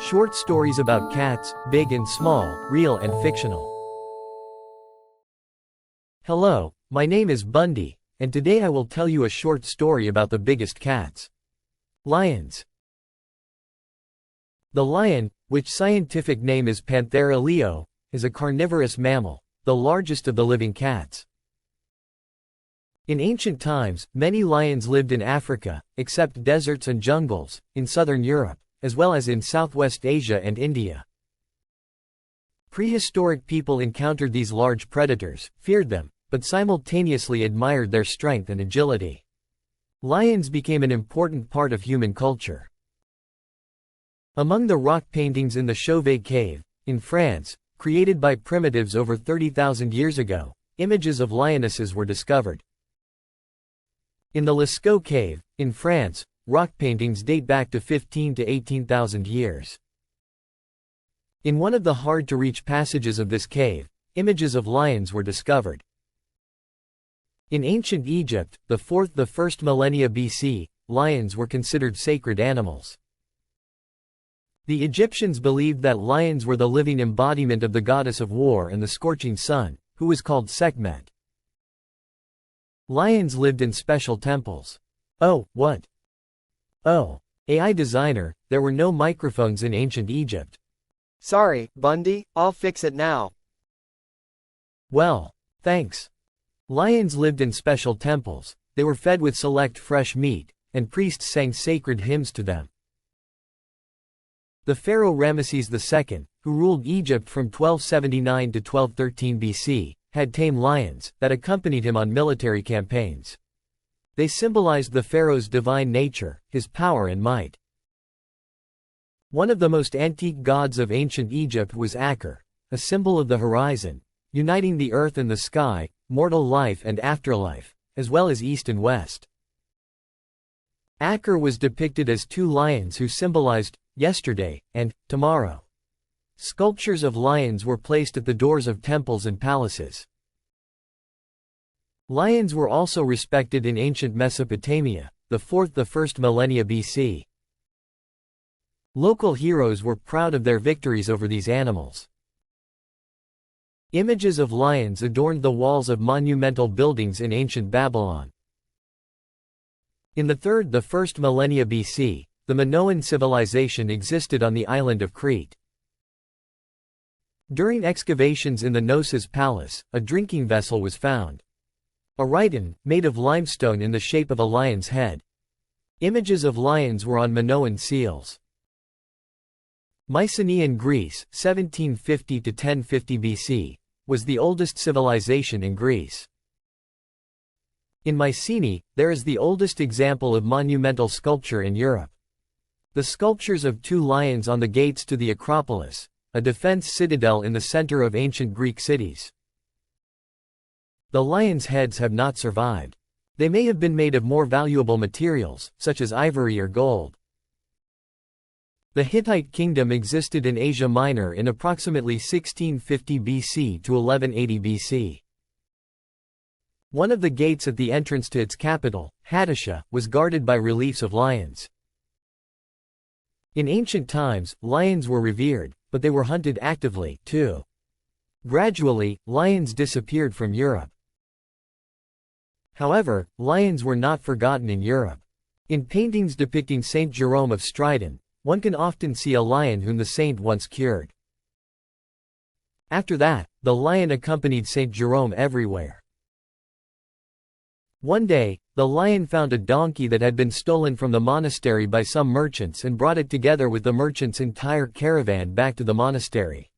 Short stories about cats, big and small, real and fictional. Hello, my name is Bundeee, and today I will tell you a short story about the biggest cats. Lions. The lion, which scientific name is Panthera leo, is a carnivorous mammal, the largest of the living cats. In ancient times, many lions lived in Africa, except deserts and jungles, in southern Europe, as well as in Southwest Asia and India. Prehistoric people encountered these large predators, feared them, but simultaneously admired their strength and agility. Lions became an important part of human culture. Among the rock paintings in the Chauvet Cave, in France, created by primitives over 30,000 years ago, images of lionesses were discovered. In the Lascaux Cave, in France, rock paintings date back to 15 to 18,000 years. In one of the hard-to-reach passages of this cave, images of lions were discovered. In ancient Egypt, the 1st millennia BC, lions were considered sacred animals. The Egyptians believed that lions were the living embodiment of the goddess of war and the scorching sun, who was called Sekhmet. Lions lived in special temples. Oh, what? Oh, AI designer, there were no microphones in ancient Egypt. Sorry, Bundeee, I'll fix it now. Well, thanks. Lions lived in special temples, they were fed with select fresh meat, and priests sang sacred hymns to them. The pharaoh Ramses II, who ruled Egypt from 1279 to 1213 BC, had tame lions that accompanied him on military campaigns. They symbolized the pharaoh's divine nature, his power and might. One of the most antique gods of ancient Egypt was Aker, a symbol of the horizon, uniting the earth and the sky, mortal life and afterlife, as well as east and west. Aker was depicted as two lions who symbolized yesterday and tomorrow. Sculptures of lions were placed at the doors of temples and palaces. Lions were also respected in ancient Mesopotamia, the 1st millennia BC. Local heroes were proud of their victories over these animals. Images of lions adorned the walls of monumental buildings in ancient Babylon. In the 1st millennia BC, the Minoan civilization existed on the island of Crete. During excavations in the Knossos Palace, a drinking vessel was found. A rhyton, made of limestone in the shape of a lion's head. Images of lions were on Minoan seals. Mycenaean Greece, 1750 to 1050 BC, was the oldest civilization in Greece. In Mycenae, there is the oldest example of monumental sculpture in Europe. The sculptures of two lions on the gates to the Acropolis, a defense citadel in the center of ancient Greek cities. The lions' heads have not survived. They may have been made of more valuable materials, such as ivory or gold. The Hittite kingdom existed in Asia Minor in approximately 1650 BC to 1180 BC. One of the gates at the entrance to its capital, Hattusha, was guarded by reliefs of lions. In ancient times, lions were revered, but they were hunted actively, too. Gradually, lions disappeared from Europe. However, lions were not forgotten in Europe. In paintings depicting Saint Jerome of Stridon, one can often see a lion whom the saint once cured. After that, the lion accompanied Saint Jerome everywhere. One day, the lion found a donkey that had been stolen from the monastery by some merchants and brought it together with the merchants' entire caravan back to the monastery.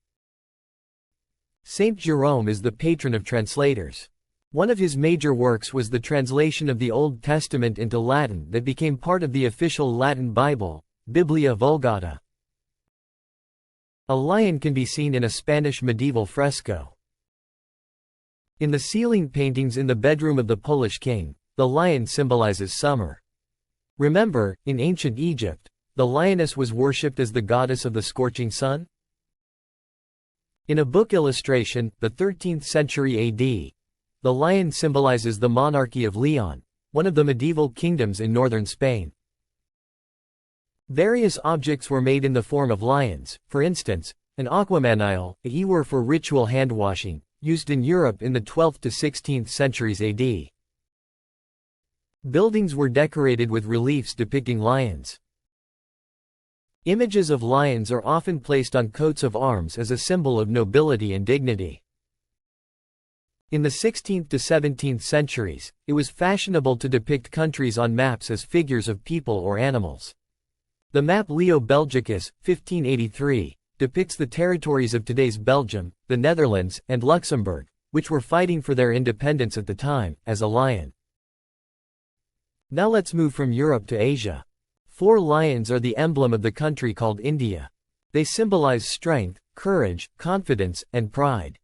Saint Jerome is the patron of translators. One of his major works was the translation of the Old Testament into Latin that became part of the official Latin Bible, Biblia Vulgata. A lion can be seen in a Spanish medieval fresco. In the ceiling paintings in the bedroom of the Polish king, the lion symbolizes summer. Remember, in ancient Egypt, the lioness was worshipped as the goddess of the scorching sun? In a book illustration, the 13th century AD, the lion symbolizes the monarchy of Leon, one of the medieval kingdoms in northern Spain. Various objects were made in the form of lions, for instance, an aquamanile, a ewer for ritual hand-washing, used in Europe in the 12th to 16th centuries AD. Buildings were decorated with reliefs depicting lions. Images of lions are often placed on coats of arms as a symbol of nobility and dignity. In the 16th to 17th centuries, it was fashionable to depict countries on maps as figures of people or animals. The map Leo Belgicus, 1583, depicts the territories of today's Belgium, the Netherlands, and Luxembourg, which were fighting for their independence at the time, as a lion. Now let's move from Europe to Asia. 4 lions are the emblem of the country called India. They symbolize strength, courage, confidence, and pride.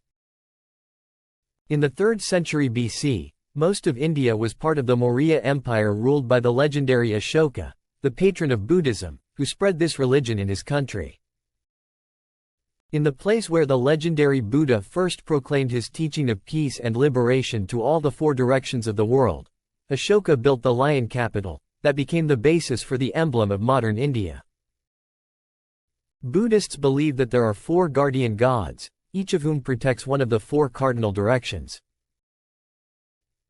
In the 3rd century BC, most of India was part of the Maurya Empire ruled by the legendary Ashoka, the patron of Buddhism, who spread this religion in his country. In the place where the legendary Buddha first proclaimed his teaching of peace and liberation to all the 4 directions of the world, Ashoka built the lion capital, that became the basis for the emblem of modern India. Buddhists believe that there are 4 guardian gods, each of whom protects one of the 4 cardinal directions.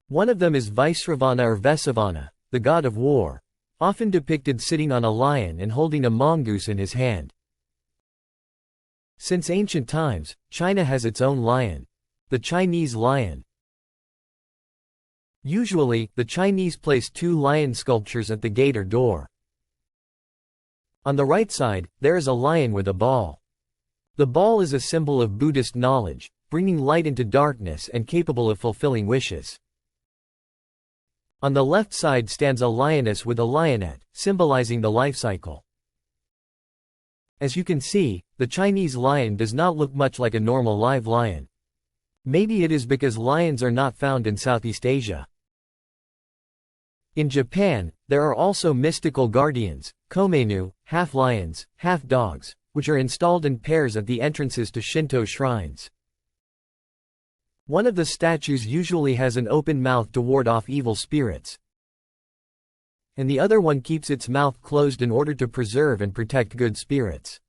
One of them is Vaisravana or Vesavana, the god of war, often depicted sitting on a lion and holding a mongoose in his hand. Since ancient times, China has its own lion, the Chinese lion. Usually, the Chinese place 2 lion sculptures at the gate or door. On the right side, there is a lion with a ball. The ball is a symbol of Buddhist knowledge, bringing light into darkness and capable of fulfilling wishes. On the left side stands a lioness with a lionette, symbolizing the life cycle. As you can see, the Chinese lion does not look much like a normal live lion. Maybe it is because lions are not found in Southeast Asia. In Japan, there are also mystical guardians, Komainu, half lions, half dogs, which are installed in pairs at the entrances to Shinto shrines. One of the statues usually has an open mouth to ward off evil spirits, and the other one keeps its mouth closed in order to preserve and protect good spirits.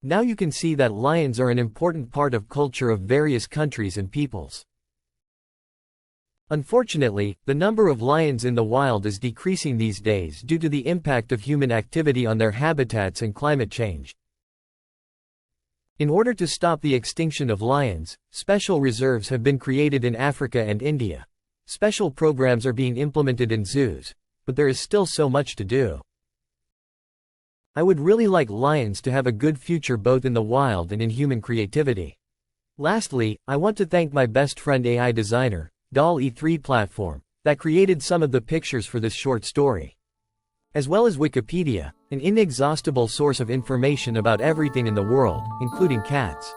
Now you can see that lions are an important part of culture of various countries and peoples. Unfortunately, the number of lions in the wild is decreasing these days due to the impact of human activity on their habitats and climate change. In order to stop the extinction of lions, special reserves have been created in Africa and India. Special programs are being implemented in zoos, but there is still so much to do. I would really like lions to have a good future both in the wild and in human creativity. Lastly, I want to thank my best friend AI designer, DALL-E 3 platform, that created some of the pictures for this short story. As well as Wikipedia, an inexhaustible source of information about everything in the world, including cats.